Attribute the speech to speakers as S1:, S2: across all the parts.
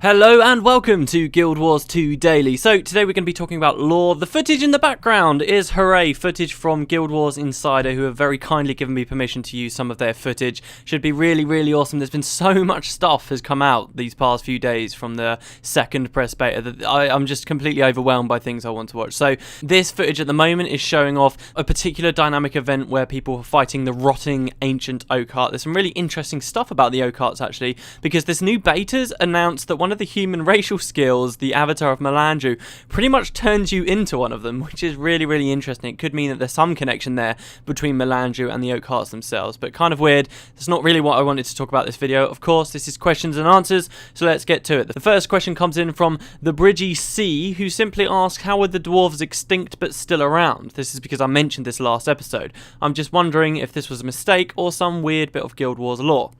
S1: Hello and welcome to Guild Wars 2 Daily. So today we're going to be talking about lore. The footage in the background is, hooray, footage from GWInsider, who have very kindly given me permission to use some of their footage. Should be really awesome. There's been so much stuff has come out these past few days from the second press beta that I'm just completely overwhelmed by things I want to watch. So this footage at the moment is showing off a particular dynamic event where people are fighting the rotting ancient oak heart. There's some really interesting stuff about the oak hearts actually, because this new beta's announced that one of the human racial skills, the avatar of Melandru, pretty much turns you into one of them, which is really interesting. It could mean that there's some connection there between Melandru and the oak hearts themselves, but kind of weird. That's not really what I wanted to talk about this video. Of course, this is questions and answers, so let's get to it. The first question comes in from the Bridgie C, who simply asks, how are the dwarves extinct but still around? This is because I mentioned this last episode. I'm just wondering if this was a mistake or some weird bit of Guild Wars lore.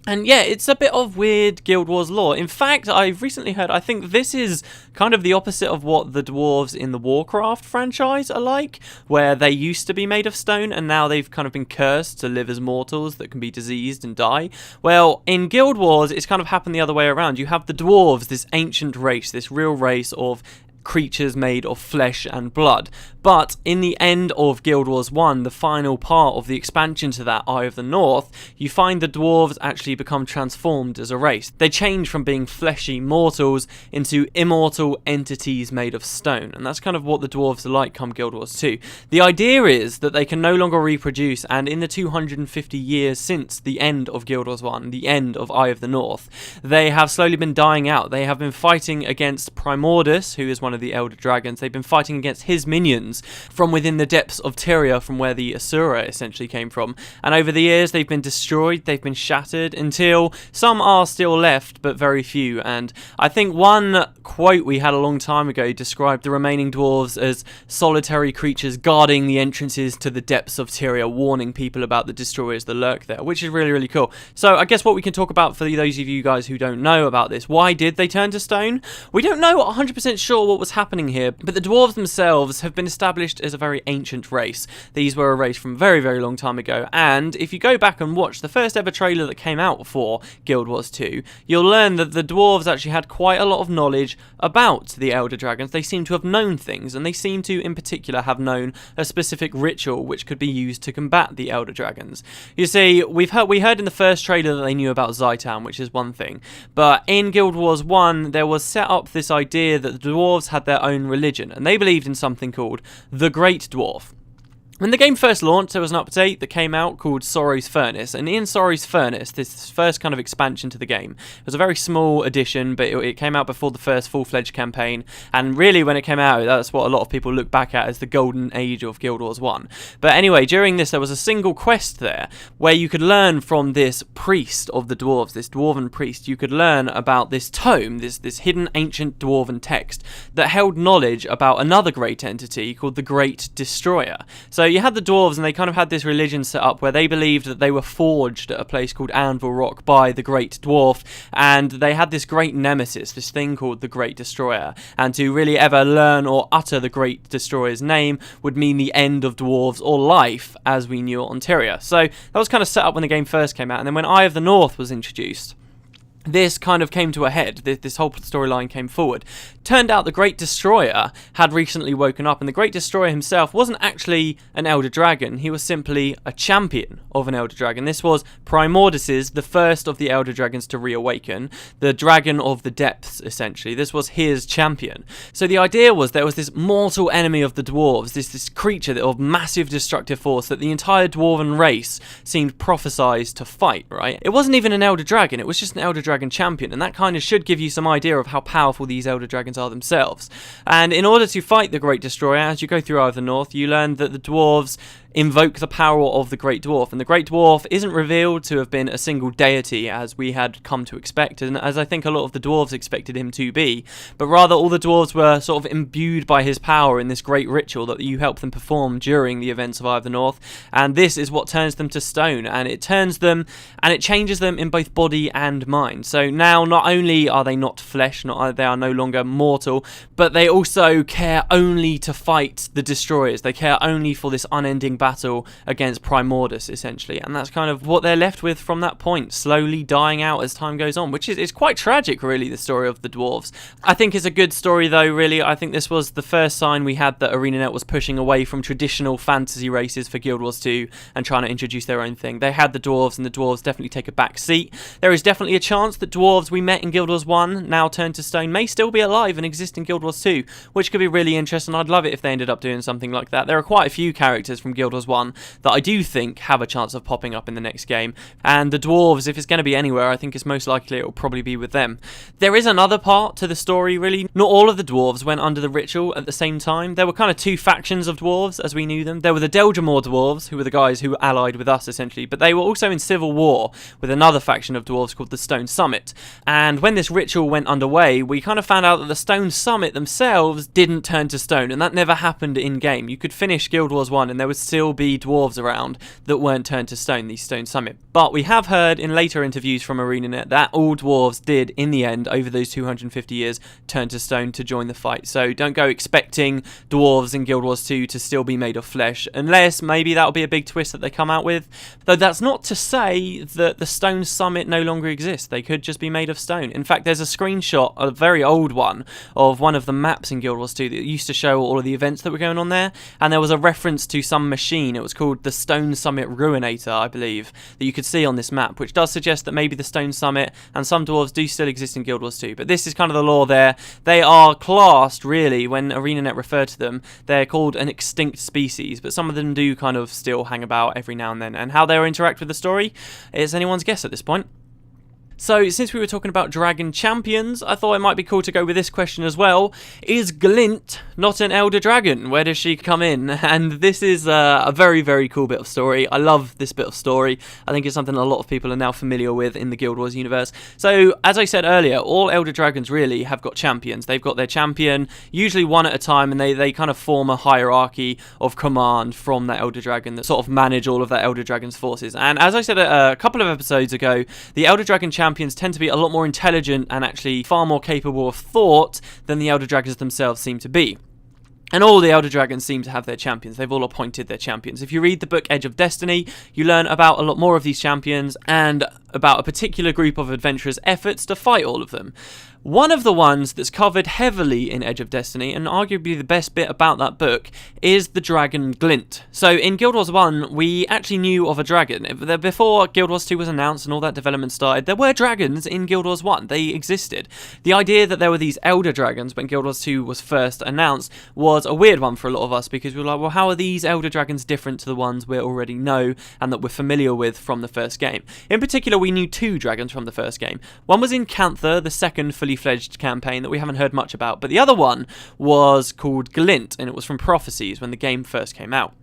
S1: And yeah, it's a bit of weird Guild Wars lore. In fact, I've recently heard, I think this is kind of the opposite of what the dwarves in the Warcraft franchise are like, where they used to be made of stone and now they've kind of been cursed to live as mortals that can be diseased and die. Well, in Guild Wars, it's kind of happened the other way around. You have the dwarves, this ancient race, this real race of creatures made of flesh and blood. But in the end of Guild Wars 1, the final part of the expansion to that, Eye of the North, you find the dwarves actually become transformed as a race. They change from being fleshy mortals into immortal entities made of stone, and that's kind of what the dwarves are like come Guild Wars 2. The idea is that they can no longer reproduce, and in the 250 years since the end of Guild Wars 1, the end of Eye of the North, they have slowly been dying out. They have been fighting against Primordus, who is one of the Elder Dragons. They've been fighting against his minions from within the depths of Tyria, from where the Asura essentially came from. And over the years, they've been destroyed, they've been shattered, until some are still left, but very few. And I think one quote we had a long time ago described the remaining dwarves as solitary creatures guarding the entrances to the depths of Tyria, warning people about the destroyers that lurk there, which is really cool. So I guess what we can talk about for those of you guys who don't know about this, why did they turn to stone? We don't know 100% sure what was happening here, but the dwarves themselves have been established as a very ancient race. These were a race from very long time ago, and if you go back and watch the first ever trailer that came out for Guild Wars 2, you'll learn that the dwarves actually had quite a lot of knowledge about the Elder Dragons. They seem to have known things, and they seem to in particular have known a specific ritual which could be used to combat the Elder Dragons. You see, we heard in the first trailer that they knew about Zhaitan, which is one thing, but in Guild Wars 1 there was set up this idea that the dwarves had their own religion, and they believed in something called the Great Dwarf. When the game first launched, there was an update that came out called Sorrow's Furnace, and in Sorrow's Furnace, this first kind of expansion to the game, it was a very small edition, but it came out before the first full-fledged campaign, and really when it came out, that's what a lot of people look back at as the golden age of Guild Wars 1. But anyway, during this, there was a single quest there, where you could learn from this priest of the dwarves, this dwarven priest, you could learn about this tome, this hidden ancient dwarven text, that held knowledge about another great entity called the Great Destroyer. So you had the dwarves, and they kind of had this religion set up where they believed that they were forged at a place called Anvil Rock by the Great Dwarf, and they had this great nemesis, this thing called the Great Destroyer, and to really ever learn or utter the Great Destroyer's name would mean the end of dwarves or life as we knew it on Tyria. So that was kind of set up when the game first came out, and then when Eye of the North was introduced, this kind of came to a head. This whole storyline came forward. Turned out the Great Destroyer had recently woken up, and the Great Destroyer himself wasn't actually an Elder Dragon. He was simply a champion of an Elder Dragon. This was Primordus's, the first of the Elder Dragons to reawaken, the Dragon of the Depths, essentially. This was his champion. So the idea was there was this mortal enemy of the dwarves, this creature of massive destructive force that the entire dwarven race seemed prophesized to fight, right? It wasn't even an Elder Dragon, it was just an Elder Dragon champion, and that kind of should give you some idea of how powerful these Elder Dragons are themselves. And in order to fight the Great Destroyer, as you go through Eye of the North, you learn that the dwarves invoke the power of the Great Dwarf, and the Great Dwarf isn't revealed to have been a single deity as we had come to expect, and as I think a lot of the dwarves expected him to be, but rather all the dwarves were sort of imbued by his power in this great ritual that you help them perform during the events of Eye of the North, and this is what turns them to stone, and it turns them and it changes them in both body and mind. So now not only are they not flesh, they are no longer mortal, but they also care only to fight the destroyers. They care only for this unending battle battle against Primordus, essentially. And that's kind of what they're left with from that point, slowly dying out as time goes on, which is it's quite tragic, really, the story of the Dwarves. I think it's a good story, though, really. I think this was the first sign we had that ArenaNet was pushing away from traditional fantasy races for Guild Wars 2 and trying to introduce their own thing. They had the Dwarves, and the Dwarves definitely take a back seat. There is definitely a chance that Dwarves we met in Guild Wars 1, now turned to stone, may still be alive and exist in Guild Wars 2, which could be really interesting. I'd love it if they ended up doing something like that. There are quite a few characters from Guild Wars 1 that I do think have a chance of popping up in the next game, and the Dwarves, if it's going to be anywhere, I think it's most likely it will probably be with them. There is another part to the story, really. Not all of the Dwarves went under the ritual at the same time. There were kind of two factions of Dwarves as we knew them. There were the Deldrimor Dwarves, who were the guys who were allied with us, essentially, but they were also in civil war with another faction of Dwarves called the Stone Summit. And when this ritual went underway, we kind of found out that the Stone Summit themselves didn't turn to stone, and that never happened in-game. You could finish Guild Wars 1 and there would still be Dwarves around that weren't turned to stone, these Stone Summit. But we have heard in later interviews from ArenaNet that all Dwarves did, in the end, over those 250 years, turn to stone to join the fight. So don't go expecting Dwarves in Guild Wars 2 to still be made of flesh, unless maybe that'll be a big twist that they come out with. Though that's not to say that the Stone Summit no longer exists. They could just be made of stone. In fact, there's a screenshot, a very old one, of one of the maps in Guild Wars 2 that used to show all of the events that were going on there, and there was a reference to some machine. It was called the Stone Summit Ruinator, I believe, that you could see on this map, which does suggest that maybe the Stone Summit and some Dwarves do still exist in Guild Wars 2. But this is kind of the lore there. They are classed, really, when ArenaNet referred to them, they're called an extinct species, but some of them do kind of still hang about every now and then. And how they'll interact with the story is anyone's guess at this point. So, since we were talking about dragon champions, I thought it might be cool to go with this question as well. Is Glint not an elder dragon? Where does she come in? And this is a very, very cool bit of story. I love this bit of story. I think it's something a lot of people are now familiar with in the Guild Wars universe. So, as I said earlier, all elder dragons really have got champions. They've got their champion, usually one at a time, and they kind of form a hierarchy of command from that elder dragon that sort of manage all of that elder dragon's forces. And as I said a couple of episodes ago, the elder dragon champions tend to be a lot more intelligent and actually far more capable of thought than the elder dragons themselves seem to be. And all the Elder Dragons seem to have their champions. They've all appointed their champions. If you read the book Edge of Destiny, you learn about a lot more of these champions and about a particular group of adventurers' efforts to fight all of them. One of the ones that's covered heavily in Edge of Destiny, and arguably the best bit about that book, is the dragon Glint. So in Guild Wars 1, we actually knew of a dragon. Before Guild Wars 2 was announced and all that development started, there were dragons in Guild Wars 1. They existed. The idea that there were these elder dragons when Guild Wars 2 was first announced was a weird one for a lot of us, because we were like, well, how are these elder dragons different to the ones we already know and that we're familiar with from the first game? In particular, we knew two dragons from the first game. One was in Cantha, the second fully fledged campaign that we haven't heard much about, but the other one was called Glint, and it was from Prophecies when the game first came out.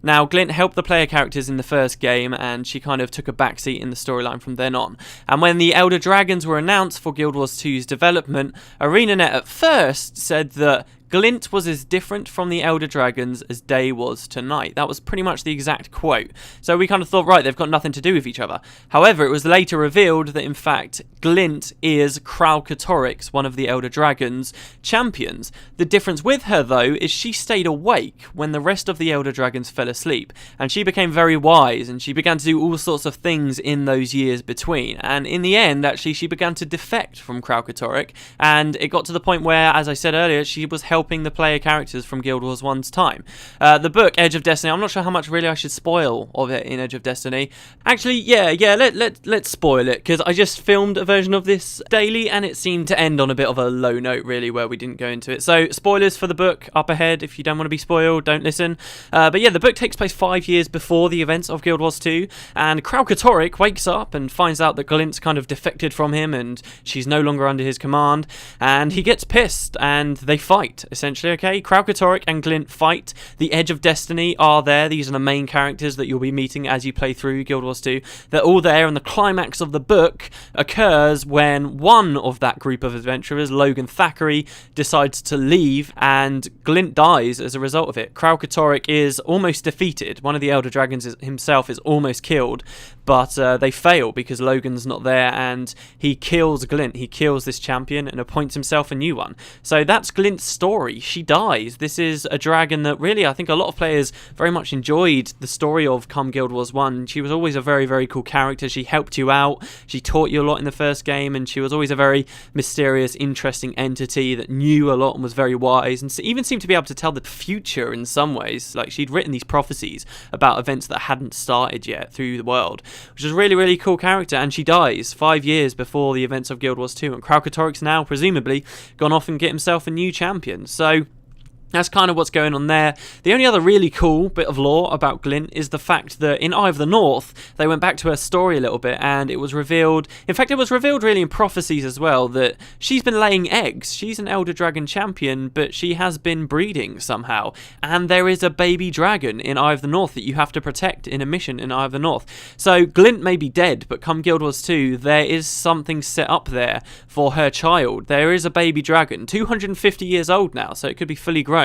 S1: Now, Glint helped the player characters in the first game, and she kind of took a backseat in the storyline from then on. And when the Elder Dragons were announced for Guild Wars 2's development, ArenaNet at first said that Glint was as different from the Elder Dragons as day was to night. That was pretty much the exact quote. So we kind of thought, right, they've got nothing to do with each other. However, it was later revealed that, in fact, Glint is Kralkatorix, one of the Elder Dragons' champions. The difference with her, though, is she stayed awake when the rest of the Elder Dragons fell asleep. And she became very wise, and she began to do all sorts of things in those years between. And in the end, actually, she began to defect from Kralkatorix. And it got to the point where, as I said earlier, she was helping the player characters from Guild Wars 1's time. The book, Edge of Destiny, I'm not sure how much really I should spoil of it in Edge of Destiny. Actually, let's spoil it, because I just filmed a version of this daily, and it seemed to end on a bit of a low note, really, where we didn't go into it. So, spoilers for the book up ahead. If you don't want to be spoiled, don't listen. But yeah, the book takes place 5 years before the events of Guild Wars 2, and Kralkatorix wakes up and finds out that Glint's kind of defected from him, and she's no longer under his command, and he gets pissed, and they fight. Essentially, okay? Kralkatorix and Glint fight. The Edge of Destiny are there. These are the main characters that you'll be meeting as you play through Guild Wars 2. They're all there, and the climax of the book occurs when one of that group of adventurers, Logan Thackeray, decides to leave, and Glint dies as a result of it. Kralkatorix is almost defeated. One of the Elder Dragons himself is almost killed. but they fail because Logan's not there, and he kills Glint. He kills this champion and appoints himself a new one. So that's Glint's story. She dies. This is a dragon that really I think a lot of players very much enjoyed the story of come Guild Wars 1. She was always a very, very cool character. She helped you out. She taught you a lot in the first game, and she was always a very mysterious, interesting entity that knew a lot and was very wise, and even seemed to be able to tell the future in some ways. Like, she'd written these prophecies about events that hadn't started yet through the world, which is a really, really cool character. And she dies 5 years before the events of Guild Wars 2, and Kralkatorrik's now presumably gone off and get himself a new champion. So that's kind of what's going on there. The only other really cool bit of lore about Glint is the fact that in Eye of the North, they went back to her story a little bit, and it was revealed, in fact it was revealed really in prophecies as well, that she's been laying eggs. She's an Elder Dragon champion, but she has been breeding somehow, and there is a baby dragon in Eye of the North that you have to protect in a mission in Eye of the North. So Glint may be dead, but come Guild Wars 2, there is something set up there for her child. There is a baby dragon, 250 years old now, so it could be fully grown.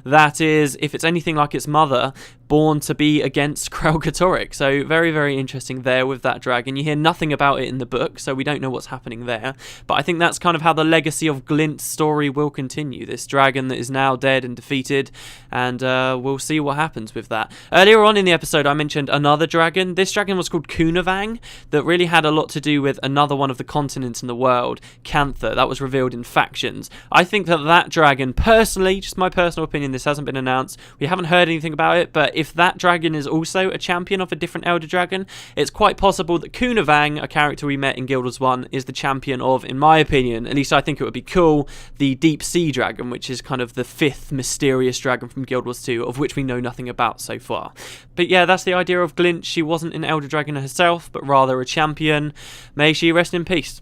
S1: That is, if it's anything like its mother, born to be against Kralkatorrik. So very, very interesting there with that dragon. You hear nothing about it in the book, so we don't know what's happening there. But I think that's kind of how the legacy of Glint's story will continue. This dragon that is now dead and defeated, and we'll see what happens with that. Earlier on in the episode, I mentioned another dragon. This dragon was called Kunavang, that really had a lot to do with another one of the continents in the world, Cantha. That was revealed in Factions. I think that that dragon, personally, just my personal opinion, this hasn't been announced, we haven't heard anything about it, but if that dragon is also a champion of a different Elder Dragon, it's quite possible that Kunavang, a character we met in Guild Wars 1, is the champion of, in my opinion, at least I think it would be cool, the Deep Sea Dragon, which is kind of the 5th mysterious dragon from Guild Wars 2, of which we know nothing about so far. But yeah, that's the idea of Glint. She wasn't an Elder Dragon herself, but rather a champion. May she rest in peace.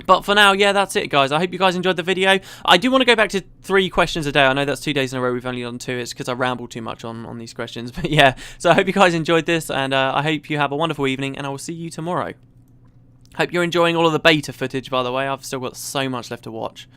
S1: But for now, yeah, that's it, guys. I hope you guys enjoyed the video. I do want to go back to 3 questions a day. I know that's 2 days in a row we've only done 2. It's because I ramble too much on these questions. But yeah, so I hope you guys enjoyed this, and I hope you have a wonderful evening, and I will see you tomorrow. Hope you're enjoying all of the beta footage, by the way. I've still got so much left to watch.